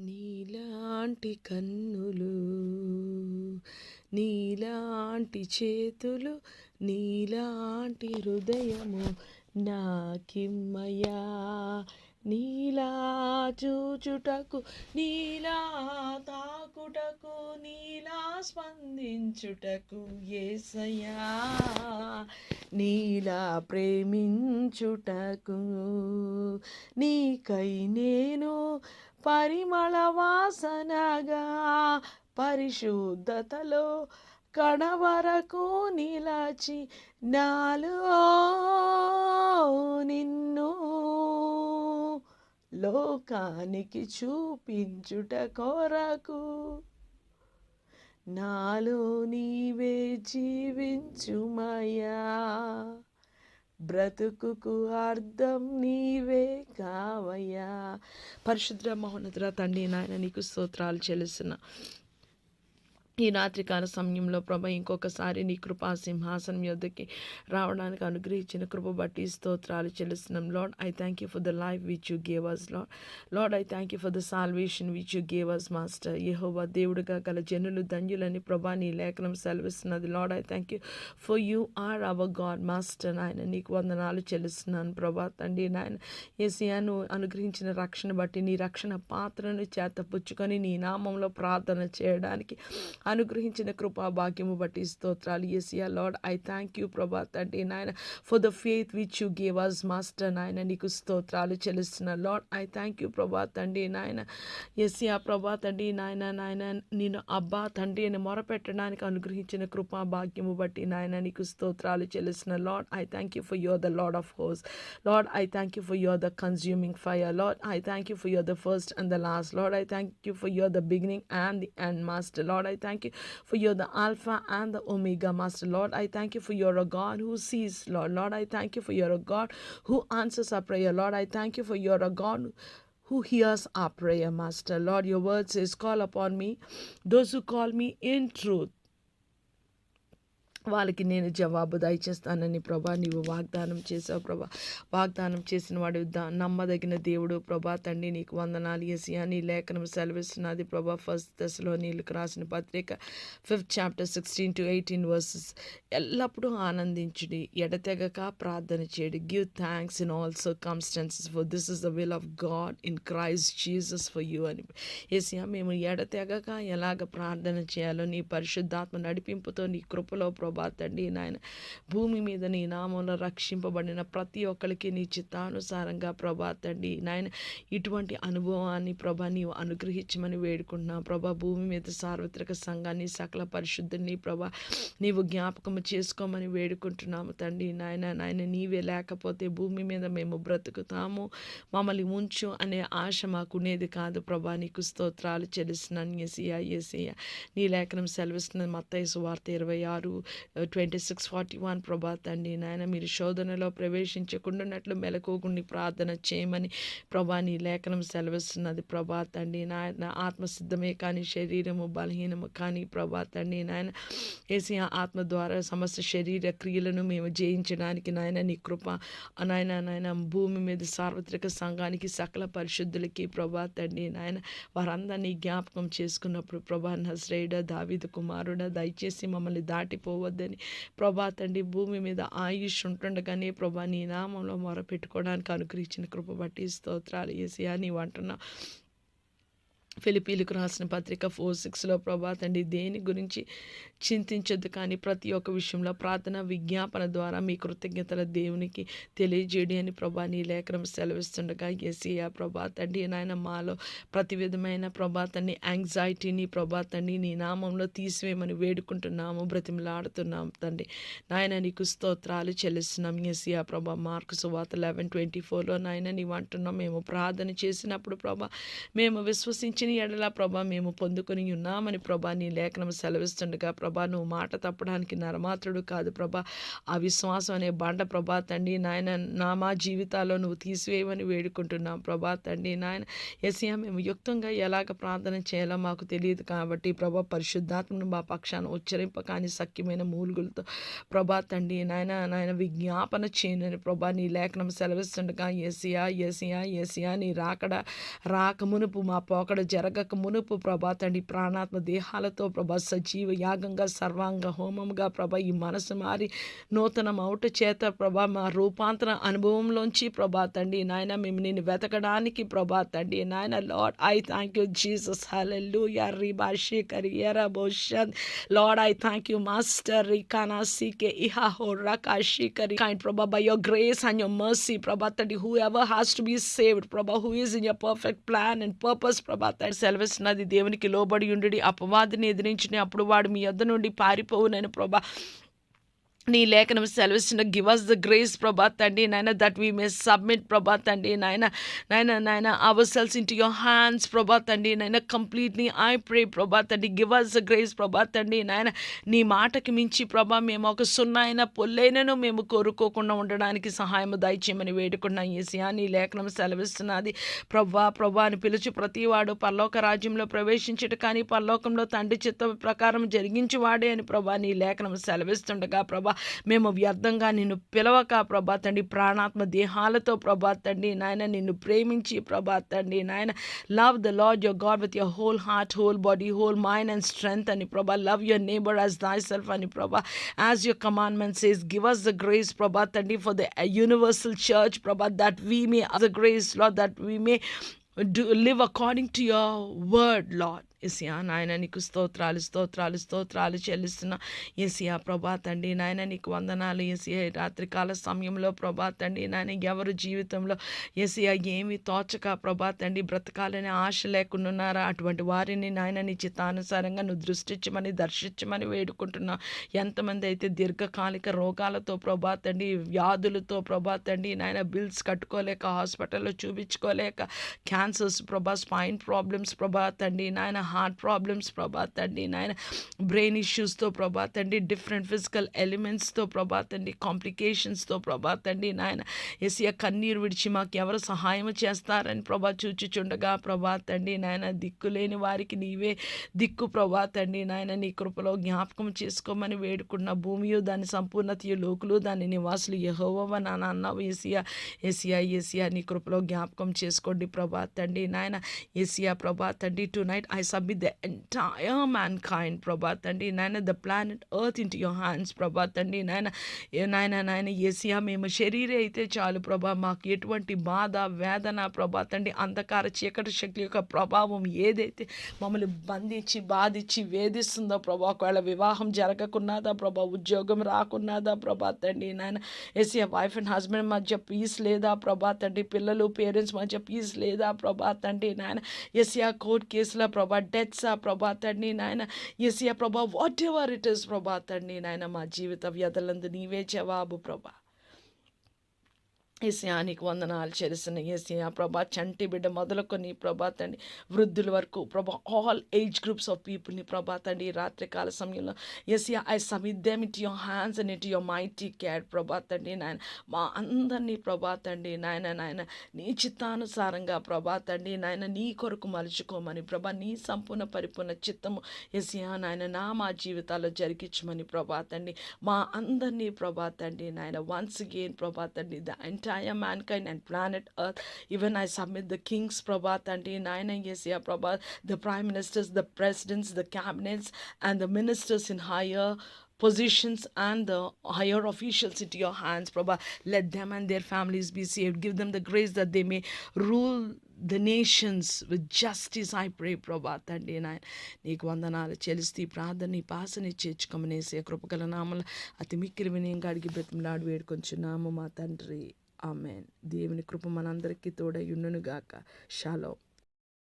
నీలాంటి కన్నులు, నీలాంటి చేతులు, నీలాంటి హృదయము నాకిమ్మయా. నీలా చూచుటకు, నీలా తాకుటకు, నీలా స్పందించుటకు యేసయ్యా. నీలా ప్రేమించుటకు నీకై నేను పరిమళ వాసనగా పరిశుద్ధతలో కడవరకు నిలచి నాలో నిన్ను లోకానికి చూపించుట కొరకు నాలో నీవే జీవించుమయ్యా. బ్రతుకుకు అర్థం నీవే కావయ్యా. పరిశుద్ర మహోన్నతుడ తండ్రి నాయన నీకు స్తోత్రాలు చెల్లిస్తున్నా. ఈ రాత్రికాల సమయంలో ప్రభా ఇంకొకసారి నీ కృపా సింహాసనం యొద్దకి రావడానికి అనుగ్రహించిన కృప బట్టి స్తోత్రాలు చెల్లిస్తున్నాం. Lord, I thank you for the life which you gave us Lord. Lord, I thank you for the salvation which you gave us master. యెహోవా దేవుడుగా గల జనులు ధన్యులని ప్రభా నీ లేఖనం సెలవిస్తున్నది. Lord, I thank you for you are our God master. నాయన నీకు వందనాలు చెల్లిస్తున్నాను ప్రభా తండ్రి. నాయన యేసయ్యా నువ్వు అనుగ్రహించిన రక్షణ బట్టి నీ రక్షణ పాత్రను చేత పుచ్చుకొని నీ నామంలో ప్రార్థన చేయడానికి అనుగ్రహించిన కృపా భాగ్యము బట్టి స్తోత్రాలు యేసయ్యా. లార్డ్, ఐ థ్యాంక్ యూ ప్రభా తండ్రి నాయన for the faith which you gave us master. నాయన నీకు స్తోత్రాలు చెల్లిస్తున్నా. లార్డ్, ఐ థ్యాంక్ యూ ప్రభా తండ్రి నాయన యేసయ్యా. ప్రభా తండ్రి నాయన నేను అబ్బా తండ్రి అని మొరపెట్టడానికి అనుగ్రహించిన కృపా భాగ్యము బట్టి నాయన నీకు స్తోత్రాలు చెల్లిస్తున్నా. Lord, I thank you for your the Lord of హోస్. Lord, I thank you for you're the consuming fire. Lord, I thank you for you're the first and the last. Lord, I thank you for you're the beginning and the end, Master. Lord, I thank you for you're the Alpha and the Omega, Master. Lord, I thank you for you're a God who sees, Lord. Lord, I thank you for you're a God who answers our prayer. Lord, I thank you for you're a God who hears our prayer, Master. Lord, your word says, call upon me, those who call me in truth, వాళ్ళకి నేను జవాబు దయచేస్తానని ప్రభా నీవు వాగ్దానం చేసావు ప్రభా. వాగ్దానం చేసిన వాడు నమ్మదగిన దేవుడు ప్రభా తండ్రి. నీకు వందనాలు యేసయ్యా. నీ లేఖనం సెలవిస్తున్నది ప్రభా. ఫస్ట్ థెస్సలోనీయులకు రాసిన పత్రిక 5th chapter 16-18 verses. ఎల్లప్పుడూ ఆనందించుడి, ఎడతెగక ప్రార్థన చేయడి. Give thanks in all circumstances for this is the will of God in Christ Jesus for you అని యేసయ్యా. మేము ఎడతెగక ఎలాగ ప్రార్థన చేయాలో నీ పరిశుద్ధాత్మ నడిపింపుతో నీ కృపలో ప్రభా తండ్రి నాయన భూమి మీద నీ నామంలో రక్షింపబడిన ప్రతి ఒక్కరికి నీ చిత్తానుసారంగా ప్రభా తండ్రి నాయన ఇటువంటి అనుభవాన్ని ప్రభా నీవు అనుగ్రహించమని వేడుకుంటున్నావు ప్రభా. భూమి మీద సార్వత్రిక సంఘాన్ని సకల పరిశుద్ధిని ప్రభా నీవు జ్ఞాపకము చేసుకోమని వేడుకుంటున్నాము తండ్రి నాయన నీవే లేకపోతే భూమి మీద మేము బ్రతుకుతాము, మమ్మల్ని ఉంచు అనే ఆశ మాకునేది కాదు ప్రభా. నీకు స్తోత్రాలు చెల్లిస్తున్నాను యేసయ్యా. నీ లేఖనం సెలవిస్తున్నది మత్తయి సువార్త 26:41 ప్రభా తండ్రి నాయన మీరు శోధనలో ప్రవేశించకుండానట్లు మెలకువగుండి ప్రార్థన చేయమని ప్రభా నీ లేఖనం సెలవిస్తున్నది ప్రభా తండ్రి నాయన. ఆత్మసిద్ధమే కానీ శరీరము బలహీనము కానీ ప్రభా తండ్రి నాయన యేసయ్యా ఆత్మ ద్వారా సమస్త శరీర క్రియలను మేము జయించడానికి నాయన నీ కృప నాయన భూమి మీద సార్వత్రిక సంఘానికి సకల పరిశుద్ధులకి ప్రభా తండ్రి నాయన వారందరినీ జ్ఞాపకం చేసుకున్నప్పుడు ప్రభా నజరేయుడ దావీదు కుమారుడ దయచేసి మమ్మల్ని దాటిపోవద్దని ప్రభా తండ్రి. భూమి మీద ఆయుష్ ఉంటుండగానే ప్రభా నీ నామంలో మొరపెట్టుకోవడానికి అనుగ్రహించిన కృప బట్టి స్తోత్రాలు యేసయ్యా. నీవు అంటున్నావు ఫిలిప్పీలకు రాసిన పత్రిక 4:6 ప్రభా తండ్రి దేని గురించి చింతించొద్దు కానీ ప్రతి ఒక్క విషయంలో ప్రార్థన విజ్ఞాపన ద్వారా మీ కృతజ్ఞతల దేవునికి తెలియజేయడి అని ప్రభా నీ లేఖనం సెలవిస్తుండగా యేసయ్యా ప్రభా తండ్రి నాయన మాలో ప్రతి విధమైన ప్రభా తండ్రి యాంగ్జైటీని ప్రభా తండ్రి నీ నామంలో తీసివేయమని వేడుకుంటున్నాము, బ్రతిమలాడుతున్నాము తండ్రి నాయన. నీకు స్తోత్రాలు చెల్లిస్తున్నాం యేసయ్యా ప్రభా. మార్కు సువార్త 11:24 నాయన నీవు అంటున్నాం మేము ప్రార్థన చేసినప్పుడు ప్రభా మేము విశ్వసించిన ఎడల ప్రభా మేము పొందుకొని ఉన్నామని ప్రభా నీ లేఖనం సెలవిస్తుండగా ప్రభా నువ్వు మాట తప్పడానికి నరమాత్రుడు కాదు ప్రభా. ఆ విశ్వాసం అనే బండ ప్రభా తండ్రి నాయన మా జీవితాల్లో నువ్వు తీసివేయమని వేడుకుంటున్నాం ప్రభా తండ్రి నాయన. యేసయ్యా మేము యుక్తంగా ఎలాగ ప్రార్థన చేయాలో మాకు తెలియదు కాబట్టి ప్రభా పరిశుద్ధాత్మను మా పక్షాన ఉచ్చరింప కానీ సఖ్యమైన మూలుగులతో ప్రభా తండ్రి నాయన విజ్ఞాపన చేయనని ప్రభా నీ లేఖనం సెలవిస్తుండగా యేసయ్యా నీ రాకమునుపు మా పోకడ జరగక మునుపు ప్రభా తండ్రి ప్రాణాత్మ దేహాలతో ప్రభా సజీవ యాగంగా సర్వాంగ హోమంగా ప్రభా ఈ మనసు మారి నూతన మౌట చేత ప్రభా మా రూపాంతర అనుభవంలోంచి ప్రభా తండ్రి నాయన మేము నేను వెతకడానికి ప్రభా తండ్రి నాయన Lord I thank you Jesus hallelujah రిబా షికరియరా బోషన్ Lord I thank you master రికానా సీకే ఇహా హో రకా షికరి కైండ్ ప్రభా by your grace and your mercy ప్రభా తండ్రి whoever has to be saved ప్రభా who is in your perfect plan and purpose ప్రభా తండ్రి సెలవిస్తున్నది దేవునికి లోబడి ఉండి అపవాదిని ఎదిరించిన అప్పుడు వాడు మీ యొద్ద నుండి పారిపోవునని ప్రభా నీ లేఖనం సెలవిస్తున్న గివ్ అస్ ద గ్రేస్ ప్రభా తండ్రి నాయన దట్ వీ మే సబ్మిట్ ప్రభా తండ్రి నాయన ourselves into your hands ప్రభా తండ్రి నాయన కంప్లీట్లీ ఐ ప్రే ప్రభా తండ్రి గివ్ అస్ ద గ్రేస్ ప్రభా తండ్రి నాయన నీ మాటకి మించి ప్రభా మేము ఒక సున్నైన పొల్లైనను మేము కోరుకోకుండా ఉండడానికి సహాయము దయచేయమని వేడుకున్నాం యేసయ్యా నీ లేఖనం సెలవిస్తున్నది ప్రభా అని పిలుచు ప్రతివాడు పరలోక రాజ్యంలో ప్రవేశించట కానీ పరలోకంలో తండ్రి చిత్త ప్రకారం జరిగించువాడే అని ప్రభా నీ లేఖనం సెలవిస్తుండగా ప్రభా మేము వ్యర్థంగా నిన్ను పిలవక ప్రభా తండ్రి ప్రాణాత్మ దేహాలతో ప్రభా తండ్రి నాయన నిన్ను ప్రేమించి ప్రభా తండ్రి నాయన love the Lord your God with your whole heart whole body whole mind and strength అని ప్రభా love your neighbour as thyself అని ప్రభా as your commandment says give us the grace ప్రభా తండ్రి ఫర్ ద యూనివర్సల్ చర్చ్ ప్రభా that we may the grace Lord that we may live according to your word Lord యేసయ్యా నాయన నీకు స్తోత్రాలు చెల్లిస్తున్నా యేసయ్యా ప్రభా తండ్రి నాయన నీకు వందనాలు యేసయ్యా రాత్రికాల సమయంలో ప్రభా తండ్రి నాయన ఎవరు జీవితంలో యేసయ్యా ఏమి తోచక ప్రభా తండ్రి బ్రతకాలనే ఆశ లేకుండా ఉన్నారా అటువంటి వారిని నాయన నీ చిత్తానుసారంగా నువ్వు దృష్టించమని దర్శించమని వేడుకుంటున్నా ఎంతమంది అయితే దీర్ఘకాలిక రోగాలతో ప్రభా తండ్రి వ్యాధులతో ప్రభా తండ్రి నాయన బిల్స్ కట్టుకోలేక హాస్పిటల్లో చూపించుకోలేక క్యాన్సర్స్ ప్రభా స్పైన్ ప్రాబ్లమ్స్ ప్రభా తండ్రి నాయన హార్ట్ ప్రాబ్లమ్స్ ప్రభా తండ్రి నాయన బ్రెయిన్ ఇష్యూస్తో ప్రభా తండ్రి డిఫరెంట్ ఫిజికల్ ఎలిమెంట్స్తో ప్రభా తండ్రి కాంప్లికేషన్స్తో ప్రభా తండ్రి నాయన యేసయ్యా కన్నీరు విడిచి మాకు ఎవరు సహాయం చేస్తారని ప్రభా చూచుచుండగా ప్రభా తండ్రి నాయన దిక్కులేని వారికి నీవే దిక్కు ప్రభా తండ్రి నాయన నీ కృపలో జ్ఞాపకం చేసుకోమని వేడుకున్న భూమియు దాని సంపూర్ణతయు లోకులు దాని నివాసులు యెహోవా నాన్న అన్నావు యేసయ్యా నీ కృపలో జ్ఞాపకం చేసుకోండి ప్రభా తండ్రి నాయన యేసయ్యా ప్రభా తండ్రి to night I submit the entire mankind, Prabha Tandi, Nana, the planet Earth into your hands, Prabha Tandi, Nana, యేసయ్యా మేము శరీరే అయితే చాలు ప్రభా మాకు ఎటువంటి బాధ వేదన ప్రభా తండ్రి అంధకార చీకటి శక్తి యొక్క ప్రభావం ఏదైతే మమ్మల్ని బంధించి బాధించి వేధిస్తుందో ప్రభా ఒకవేళ వివాహం జరగకున్నదా ప్రభా ఉద్యోగం రాకున్నదా ప్రభా తండ్రి నాయన యేసయ్యా వైఫ్ అండ్ హస్బెండ్ మధ్య పీస్ లేదా ప్రభా తండ్రి పిల్లలు పేరెంట్స్ మధ్య పీస్ లేదా ప్రభా తండ్రి నాయన యేసయ్యా కోర్టు కేసుల ప్రభా డెత్స్ ప్రభా తండ్రి నాయన యేసయ్యా ప్రభా వాట్ ఎవర్ ఇట్ ఇస్ ప్రభా తండ్రి నాయన మా జీవిత వ్యధలందు నీవే జవాబు ప్రభా యేసయ్యా నీకు వందనాలు చెల్లిస్తున్న యేసయ్యా ప్రభా చంటి బిడ్డ మొదలుకొని ప్రభా తండ్రి వృద్ధుల వరకు ప్రభా ఆల్ ఏజ్ గ్రూప్స్ ఆఫ్ పీపుల్ని ప్రభా తండ్రి రాత్రికాల సమయంలో యేసయ్యా I submit them into your hands and into your mighty care ప్రభా తండ్రి నాయన మా అందరినీ ప్రభా తండ్రి నాయన నీ చిత్తానుసారంగా ప్రభా తండ్రి నాయన నీ కొరకు మలుచుకోమని ప్రభా నీ సంపూర్ణ పరిపూర్ణ చిత్తము యేసయ్యా నాయన మా జీవితాల్లో జరిగించమని ప్రభా తండ్రి మా అందరినీ ప్రభా తండ్రి నాయన వన్స్ అగైన్ ప్రభా తండ్రి the entire mankind and planet earth even I submit the kings Prabha Tandi Naina Jesya Prabha the prime ministers the presidents the cabinets and the ministers in higher positions and the higher officials into your hands Prabha let them and their families be saved give them the grace that they may rule the nations with justice I pray Prabha తండ్రి నాయన నీకు వందనాలు చెల్లిస్తూ ప్రార్థన నీ పాసని చేర్చుకోమనేసే కృపగల నామల అతి మిక్కిలి వినయంగా అడిగి బ్రతిమలాడి వేడుకొంచున్నాము మా తండ్రి ఆమెన్ దేవుని కృప మనందరికీ తోడై ఉండునుగాక షాలోమ్